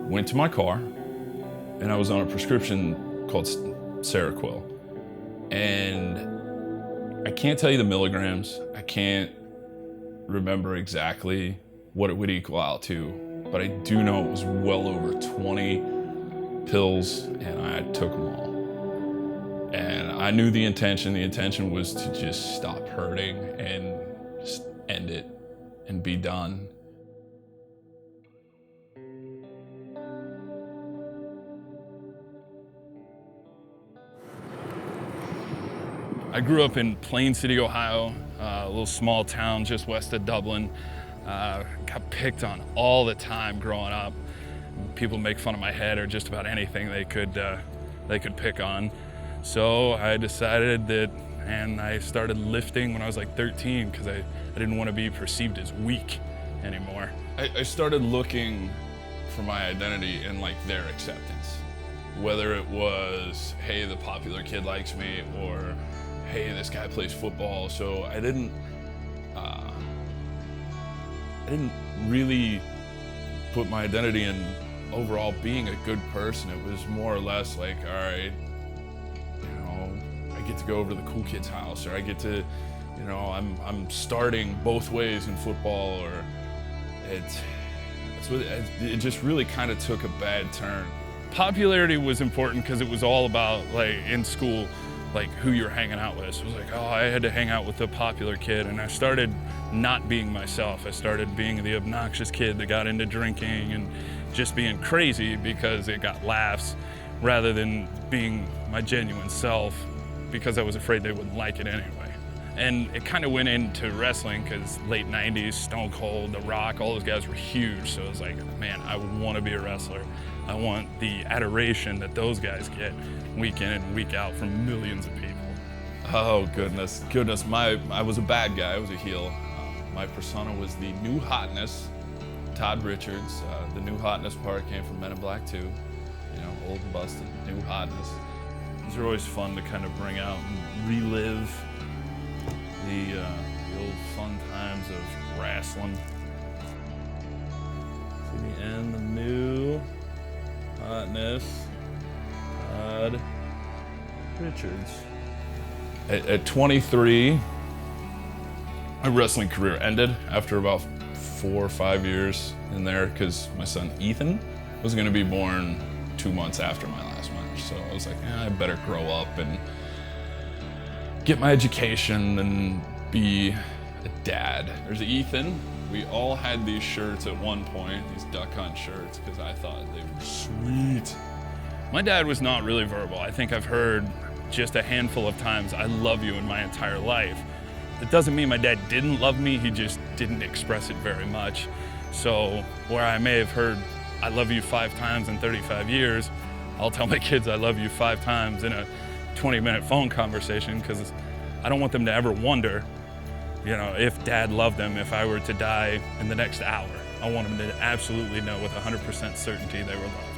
went to my car, and I was on a prescription called Seroquel. And I can't tell you the milligrams. I can't remember exactly what it would equal out to, but I do know it was well over 20 pills, and I took them all. And I knew the intention. The intention was to just stop hurting and just end it and be done. I grew up in Plain City, Ohio, a little small town just west of Dublin. Got picked on all the time growing up. People make fun of my head or just about anything they could pick on. So I decided that, and I started lifting when I was like 13 because I didn't want to be perceived as weak anymore. I started looking for my identity in like their acceptance. Whether it was, hey, the popular kid likes me, or hey, this guy plays football. So I didn't really put my identity in overall being a good person. It was more or less like, all right, you know, I get to go over to the cool kid's house, or I get to, you know, I'm starting both ways in football, or it just really kind of took a bad turn. Popularity was important because it was all about, like, in school, like who you're hanging out with. So it was like, oh, I had to hang out with the popular kid, and I started not being myself. I started being the obnoxious kid that got into drinking and just being crazy because it got laughs, rather than being my genuine self because I was afraid they wouldn't like it anyway. And it kind of went into wrestling because late 90s, Stone Cold, The Rock, all those guys were huge. So it was like, man, I want to be a wrestler. I want the adoration that those guys get week in and week out from millions of people. Oh, goodness. I was a bad guy, I was a heel. My persona was the new hotness, Todd Richards. The new hotness part came from Men in Black 2. You know, old and busted, new hotness. These are always fun to kind of bring out and relive the old fun times of wrestling. To the end, the new hotness, Todd Richards. At 23, my wrestling career ended after about 4 or 5 years in there because my son Ethan was going to be born 2 months after my last match. So I was like, I better grow up and get my education and be a dad. There's Ethan. We all had these shirts at one point, these duck hunt shirts, because I thought they were sweet. My dad was not really verbal. I think I've heard just a handful of times, I love you, in my entire life. That doesn't mean my dad didn't love me, he just didn't express it very much. So where I may have heard, I love you 5 times in 35 years, I'll tell my kids I love you 5 times in a 20-minute phone conversation, because I don't want them to ever wonder, you know, if dad loved them if I were to die in the next hour. I want them to absolutely know with 100% certainty they were loved.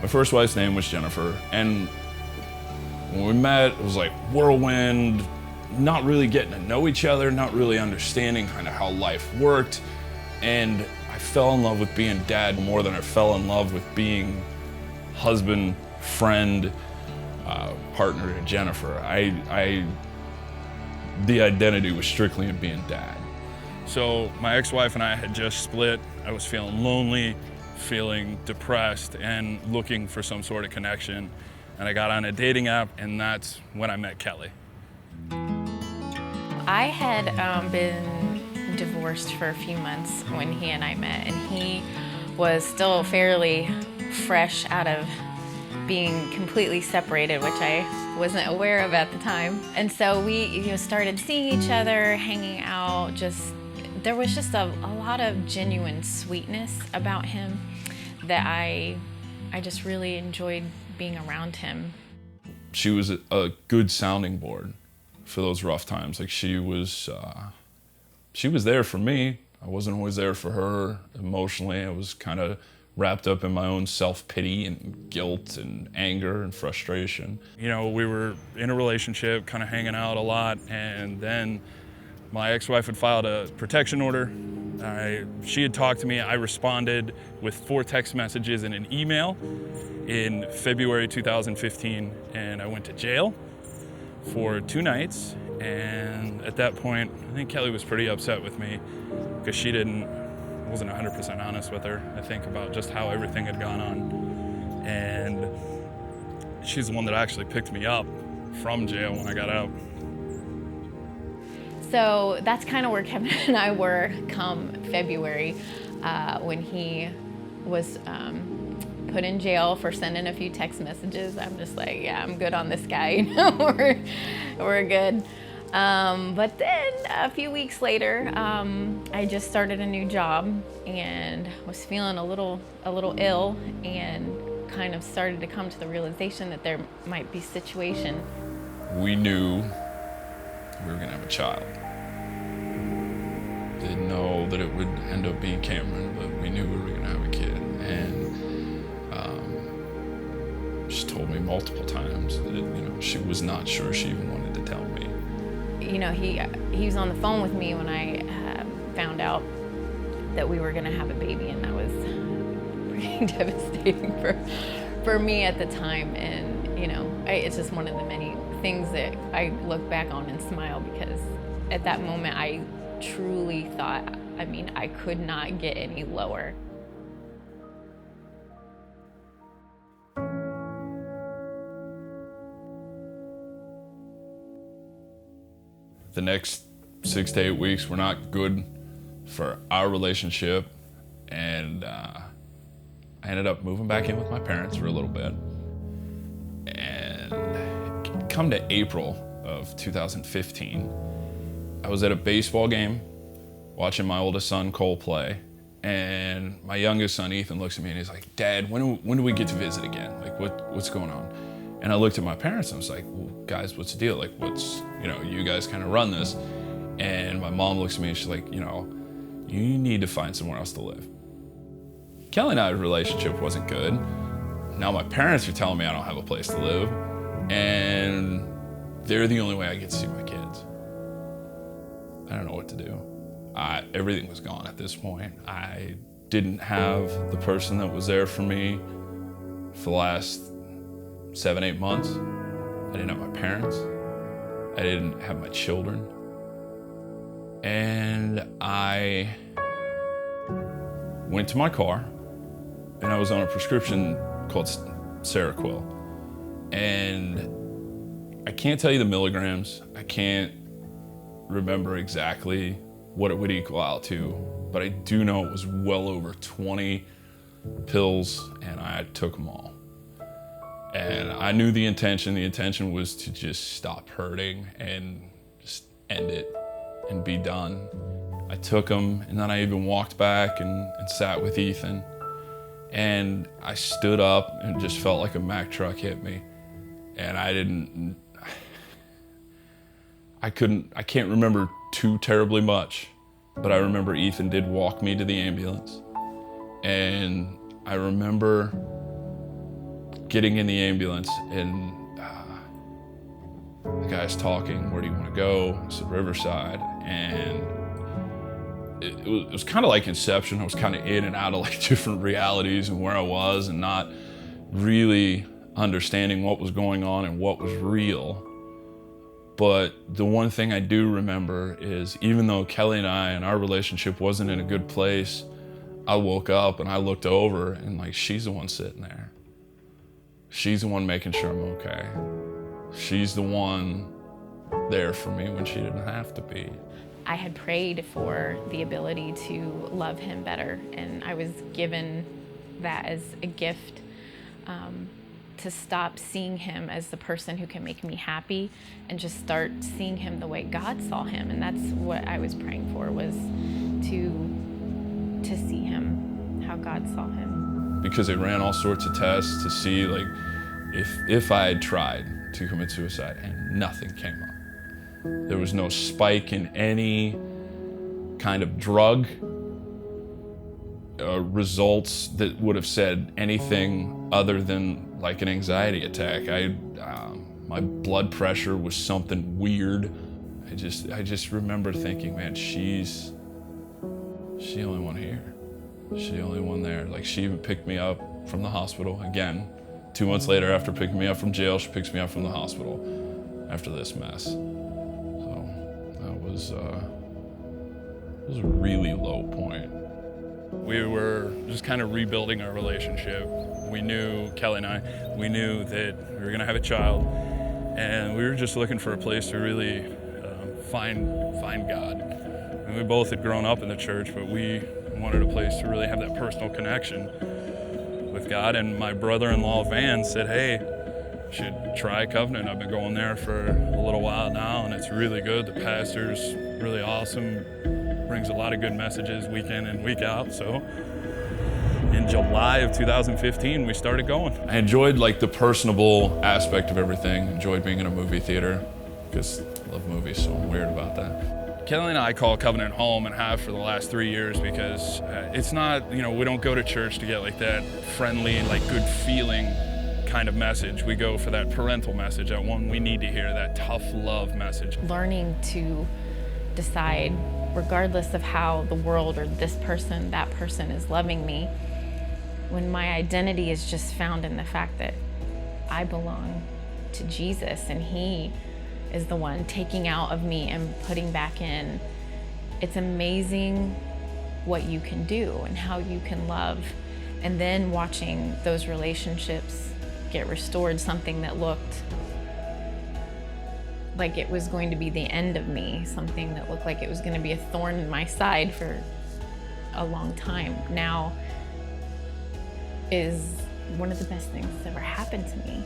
My first wife's name was Jennifer, and when we met, it was like whirlwind, not really getting to know each other, not really understanding kind of how life worked, and I fell in love with being dad more than I fell in love with being husband, friend, partner to Jennifer. The identity was strictly in being dad. So my ex-wife and I had just split. I was feeling lonely, feeling depressed, and looking for some sort of connection. And I got on a dating app, and that's when I met Kelly. I had been divorced for a few months when he and I met, and he was still fairly fresh out of being completely separated, which I wasn't aware of at the time. And so we started seeing each other, hanging out. There was just a lot of genuine sweetness about him that I just really enjoyed being around him. She was a good sounding board for those rough times. Like she was there for me. I wasn't always there for her emotionally. I was kind of wrapped up in my own self-pity and guilt and anger and frustration. You know, we were in a relationship, kind of hanging out a lot, and then My ex-wife had filed a protection order. She had talked to me. I responded with 4 text messages and an email in February 2015, and I went to jail for 2 nights. And at that point, I think Kelly was pretty upset with me because she wasn't 100% honest with her, I think, about just how everything had gone on. And she's the one that actually picked me up from jail when I got out. So that's kind of where Kevin and I were come February when he was put in jail for sending a few text messages. I'm just like, yeah, I'm good on this guy, you know, we're good. But then a few weeks later, I just started a new job and was feeling a little ill, and kind of started to come to the realization that there might be a situation. We knew we were gonna have a child. Didn't know that it would end up being Cameron, but we knew we were gonna have a kid. And she told me multiple times that, you know, she was not sure she even wanted to tell me. You know, he was on the phone with me when I found out that we were gonna have a baby, and that was pretty devastating for me at the time. And, you know, it's just one of the many things that I look back on and smile, because at that moment I truly thought, I mean, I could not get any lower. The next 6 to 8 weeks were not good for our relationship, and I ended up moving back in with my parents for a little bit. And come to April of 2015, I was at a baseball game watching my oldest son Cole play, and my youngest son Ethan looks at me and he's like, "Dad, when do we get to visit again? Like, what's going on?" And I looked at my parents and I was like, "Well, guys, what's the deal? Like, you guys kind of run this." And my mom looks at me and she's like, "You need to find somewhere else to live." Kelly and I's relationship wasn't good. Now my parents are telling me I don't have a place to live, and they're the only way I get to see my kids. I don't know what to do. Everything was gone at this point. I didn't have the person that was there for me for the last 7, 8 months. I didn't have my parents. I didn't have my children. And I went to my car, and I was on a prescription called Seroquel. And I can't tell you the milligrams. I can't remember exactly what it would equal out to, but I do know it was well over 20 pills, and I took them all. And I knew the intention. The intention was to just stop hurting and just end it and be done. I took them, and then I even walked back and sat with Ethan. And I stood up and just felt like a Mack truck hit me. And I can't remember too terribly much, but I remember Ethan did walk me to the ambulance. And I remember getting in the ambulance, and the guy's talking, "Where do you want to go?" I said, "Riverside." And it was kind of like Inception. I was kind of in and out of like different realities and where I was, and not really understanding what was going on and what was real. But the one thing I do remember is, even though Kelly and I and our relationship wasn't in a good place, I woke up and I looked over, and like, she's the one sitting there. She's the one making sure I'm okay. She's the one there for me when she didn't have to be. I had prayed for the ability to love him better, and I was given that as a gift, to stop seeing him as the person who can make me happy and just start seeing him the way God saw him. And that's what I was praying for, was to see him how God saw him. Because they ran all sorts of tests to see like if I had tried to commit suicide, and nothing came up. There was no spike in any kind of drug results that would have said anything other than like an anxiety attack. My blood pressure was something weird. I just remember thinking, man, she's the only one here. She's the only one there. Like, she even picked me up from the hospital again. 2 months later, after picking me up from jail, she picks me up from the hospital after this mess. So that was a really low point. We were just kind of rebuilding our relationship. We knew, Kelly and I, we knew that we were gonna have a child, and we were just looking for a place to really find God. And we both had grown up in the church, but we wanted a place to really have that personal connection with God. And my brother-in-law, Van, said, hey, you should try COVNT. I've been going there for a little while now, and it's really good. The pastor's really awesome, brings a lot of good messages week in and week out. So in July of 2015, we started going. I enjoyed like the personable aspect of everything. Enjoyed being in a movie theater because I love movies, so I'm weird about that. Kelly and I call COVNT home and have for the last 3 years because it's not, we don't go to church to get like that friendly, like good feeling kind of message. We go for that parental message, that one we need to hear, that tough love message. Learning to decide, regardless of how the world or this person, that person is loving me, when my identity is just found in the fact that I belong to Jesus and He is the one taking out of me and putting back in. It's amazing what you can do and how you can love. And then watching those relationships get restored, something that looked like it was going to be the end of me, something that looked like it was going to be a thorn in my side for a long time, now is one of the best things that's ever happened to me.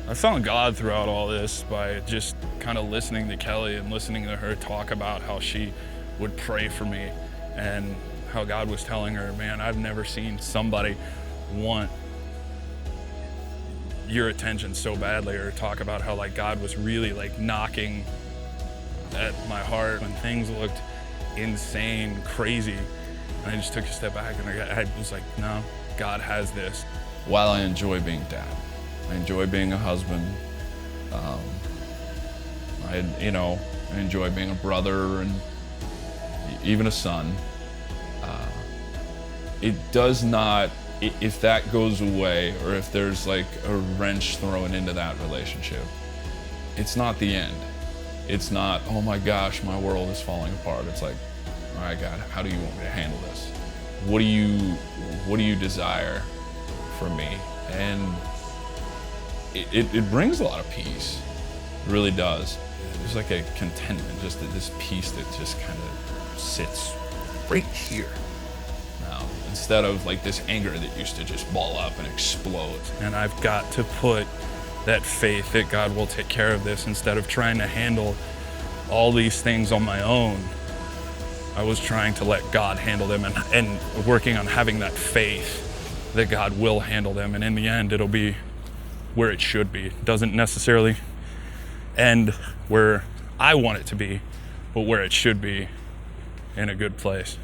I found God throughout all this by just kind of listening to Kelly and listening to her talk about how she would pray for me and how God was telling her, man, I've never seen somebody want your attention so badly, or talk about how like God was really like knocking at my heart when things looked insane, crazy. And I just took a step back and I was like, no, God has this. While I enjoy being dad, I enjoy being a husband. I enjoy being a brother and even a son. It does not, if that goes away, or if there's like a wrench thrown into that relationship, it's not the end. It's not, oh my gosh, my world is falling apart. It's like, all right, God, how do you want me to handle this? What do you desire from me? And it brings a lot of peace. It really does. There's like a contentment, just this peace that just kind of sits right here now, instead of like this anger that used to just ball up and explode. And I've got to put that faith that God will take care of this instead of trying to handle all these things on my own. I was trying to let God handle them and working on having that faith that God will handle them. And in the end, it'll be where it should be. It doesn't necessarily end where I want it to be, but where it should be, in a good place.